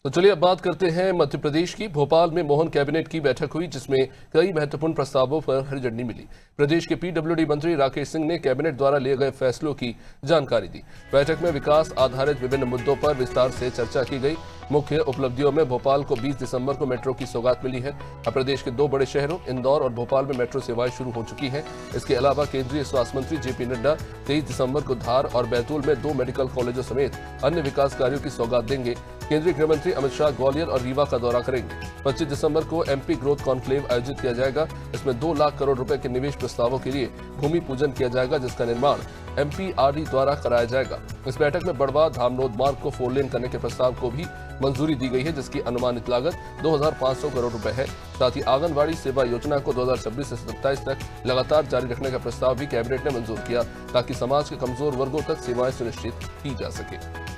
तो चलिए अब बात करते हैं मध्य प्रदेश की। भोपाल में मोहन कैबिनेट की बैठक हुई जिसमें कई महत्वपूर्ण प्रस्तावों पर हरी झंडी मिली। प्रदेश के पीडब्ल्यूडी मंत्री राकेश सिंह ने कैबिनेट द्वारा लिए गए फैसलों की जानकारी दी। बैठक में विकास आधारित विभिन्न मुद्दों पर विस्तार से चर्चा की गई। मुख्य उपलब्धियों में भोपाल को 20 दिसंबर को मेट्रो की सौगात मिली है। अब प्रदेश के दो बड़े शहरों इंदौर और भोपाल में मेट्रो सेवाएं शुरू हो चुकी हैं। इसके अलावा केंद्रीय स्वास्थ्य मंत्री जेपी नड्डा 23 दिसंबर को धार और बैतूल में 2 मेडिकल कॉलेजों समेत अन्य विकास कार्यों की सौगात देंगे। केंद्रीय गृह मंत्री अमित शाह ग्वालियर और रीवा का दौरा करेंगे। 25 दिसंबर को एमपी ग्रोथ कॉन्क्लेव आयोजित किया जाएगा। इसमें 2 लाख करोड़ रुपए के निवेश प्रस्तावों के लिए भूमि पूजन किया जाएगा, जिसका निर्माण एमपीआरडी द्वारा कराया जाएगा। इस बैठक में बड़वा धामनोद मार्ग को 4 लेन करने के प्रस्ताव को भी मंजूरी दी गई है, जिसकी अनुमानित लागत 2500 करोड़ रुपए है। साथ ही आंगनबाड़ी सेवा योजना को 2026 से 27 तक लगातार जारी रखने का प्रस्ताव भी कैबिनेट ने मंजूर किया, ताकि समाज के कमजोर वर्गों तक सेवाएं सुनिश्चित की जा सके।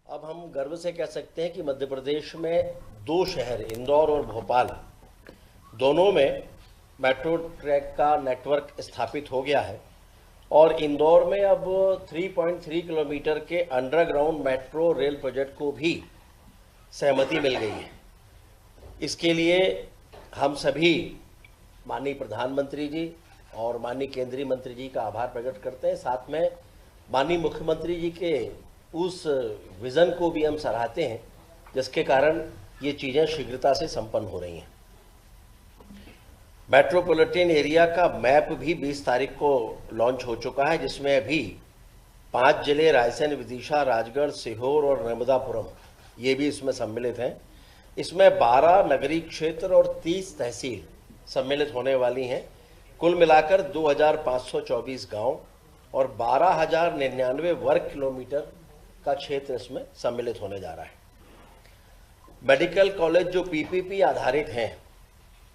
अब हम गर्व से कह सकते हैं कि मध्य प्रदेश में 2 शहर इंदौर और भोपाल दोनों में मेट्रो ट्रैक का नेटवर्क स्थापित हो गया है और इंदौर में अब 3.3 किलोमीटर के अंडरग्राउंड मेट्रो रेल प्रोजेक्ट को भी सहमति मिल गई है। इसके लिए हम सभी माननीय प्रधानमंत्री जी और माननीय केंद्रीय मंत्री जी का आभार प्रकट करते हैं। साथ में माननीय मुख्यमंत्री जी के उस विज़न को भी हम सराहते हैं, जिसके कारण ये चीज़ें शीघ्रता से संपन्न हो रही हैं। मेट्रोपॉलिटन एरिया का मैप भी 20 तारीख को लॉन्च हो चुका है, जिसमें अभी 5 जिले रायसेन, विदिशा, राजगढ़, सीहोर और नर्मदापुरम ये भी इसमें सम्मिलित हैं। इसमें 12 नगरीय क्षेत्र और 30 तहसील सम्मिलित होने वाली हैं। कुल मिलाकर 2524 गांव और 12,099 वर्ग किलोमीटर का क्षेत्र इसमें सम्मिलित होने जा रहा है। मेडिकल कॉलेज जो पीपीपी आधारित हैं,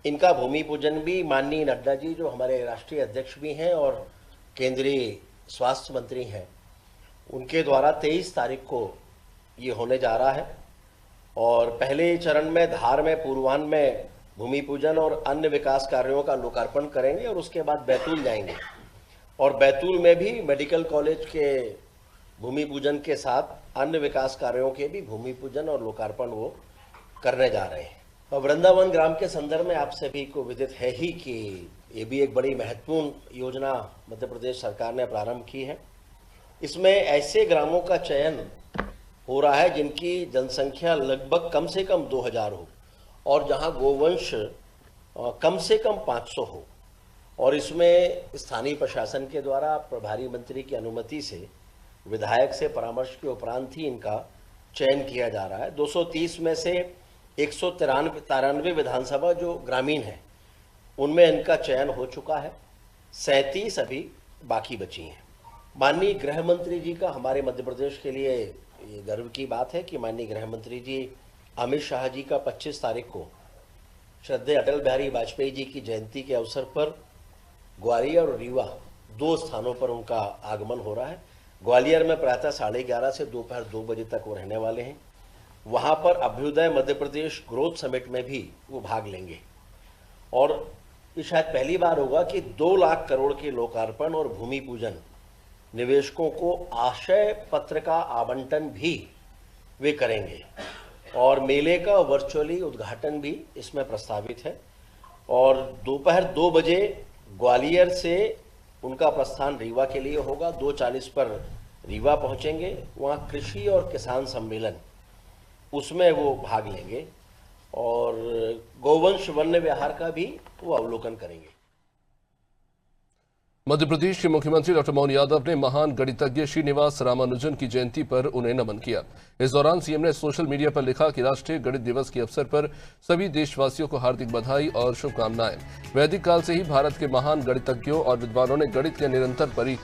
इनका भूमि पूजन भी माननीय नड्डा जी, जो हमारे राष्ट्रीय अध्यक्ष भी हैं और केंद्रीय स्वास्थ्य मंत्री हैं, उनके द्वारा 23 तारीख को ये होने जा रहा है। और पहले चरण में धार में पूर्वाह्न में भूमि पूजन और अन्य विकास कार्यों का लोकार्पण करेंगे और उसके बाद बैतूल जाएंगे और बैतूल में भी मेडिकल कॉलेज के भूमि पूजन के साथ अन्य विकास कार्यों के भी भूमि पूजन और लोकार्पण वो करने जा रहे हैं। और वृंदावन ग्राम के संदर्भ में आप सभी को विदित है ही कि ये भी एक बड़ी महत्वपूर्ण योजना मध्य प्रदेश सरकार ने प्रारंभ की है। इसमें ऐसे ग्रामों का चयन हो रहा है जिनकी जनसंख्या लगभग कम से कम 2000 हो और जहां गोवंश कम से कम 500 हो, और इसमें स्थानीय प्रशासन के द्वारा प्रभारी मंत्री की अनुमति से विधायक से परामर्श के उपरांत ही इनका चयन किया जा रहा है। 230 में से 193 विधानसभा जो ग्रामीण है उनमें इनका चयन हो चुका है, 37 अभी बाकी बची हैं। माननीय गृह मंत्री जी का हमारे मध्य प्रदेश के लिए ये गर्व की बात है कि माननीय गृह मंत्री जी अमित शाह जी का 25 तारीख को श्रद्धेय अटल बिहारी वाजपेयी जी की जयंती के अवसर पर ग्वालियर और रीवा 2 स्थानों पर उनका आगमन हो रहा है। ग्वालियर में प्रातः 11:30 से दोपहर 2 बजे तक वो रहने वाले हैं। वहाँ पर अभ्युदय मध्य प्रदेश ग्रोथ समिट में भी वो भाग लेंगे और ये शायद पहली बार होगा कि 2 लाख करोड़ के लोकार्पण और भूमि पूजन, निवेशकों को आशय पत्र का आवंटन भी वे करेंगे और मेले का वर्चुअली उद्घाटन भी इसमें प्रस्तावित है। और दोपहर 2 बजे ग्वालियर से उनका प्रस्थान रीवा के लिए होगा। 2:40 पर रीवा पहुंचेंगे, वहाँ कृषि और किसान सम्मेलन उसमें वो भाग लेंगे और गोवंश वन्य विहार का भी वो अवलोकन करेंगे। मध्य प्रदेश के मुख्यमंत्री डॉक्टर मोहन यादव ने महान गणितज्ञ श्रीनिवास रामानुजन की जयंती पर उन्हें नमन किया। इस दौरान सीएम ने सोशल मीडिया पर लिखा कि राष्ट्रीय गणित दिवस के अवसर पर सभी देशवासियों को हार्दिक बधाई और शुभकामनाएं। वैदिक काल से ही भारत के महान गणितज्ञों और विद्वानों ने गणित के निरंतर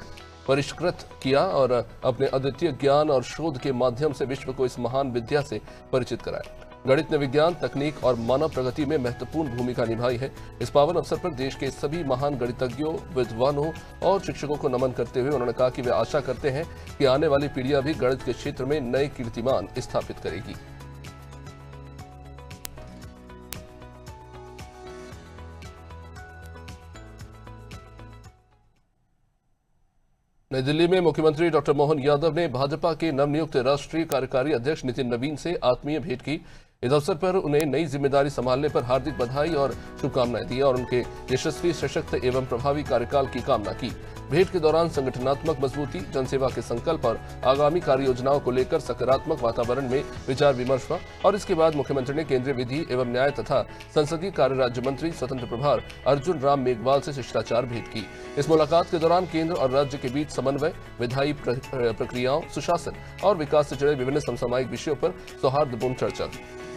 परिष्कृत किया और अपने अद्वितीय ज्ञान और शोध के माध्यम से विश्व को इस महान विद्या से परिचित कराया। गणित ने विज्ञान, तकनीक और मानव प्रगति में महत्वपूर्ण भूमिका निभाई है। इस पावन अवसर पर देश के सभी महान गणितज्ञों, विद्वानों और शिक्षकों को नमन करते हुए उन्होंने कहा कि वे आशा करते हैं कि आने वाली पीढ़ियां भी गणित के क्षेत्र में नए कीर्तिमान स्थापित करेगी। नई दिल्ली में मुख्यमंत्री डॉक्टर मोहन यादव ने भाजपा के नवनियुक्त राष्ट्रीय कार्यकारी अध्यक्ष नितिन नवीन से आत्मीय भेंट की। इस अवसर पर उन्हें नई जिम्मेदारी संभालने पर हार्दिक बधाई और शुभकामनाएं दी और उनके यशस्वी, सशक्त एवं प्रभावी कार्यकाल की कामना की। भेंट के दौरान संगठनात्मक मजबूती, जनसेवा के संकल्प और आगामी कार्य योजनाओं को लेकर सकारात्मक वातावरण में विचार विमर्श हुआ और इसके बाद मुख्यमंत्री ने केंद्रीय विधि एवं न्याय तथा संसदीय कार्य राज्य मंत्री स्वतंत्र प्रभार अर्जुन राम मेघवाल से शिष्टाचार भेंट की। इस मुलाकात के दौरान केंद्र और राज्य के बीच समन्वय, विधायी प्रक्रियाओं, सुशासन और विकास से जुड़े विभिन्न समसामयिक विषयों पर सौहार्दपूर्ण चर्चा हुई।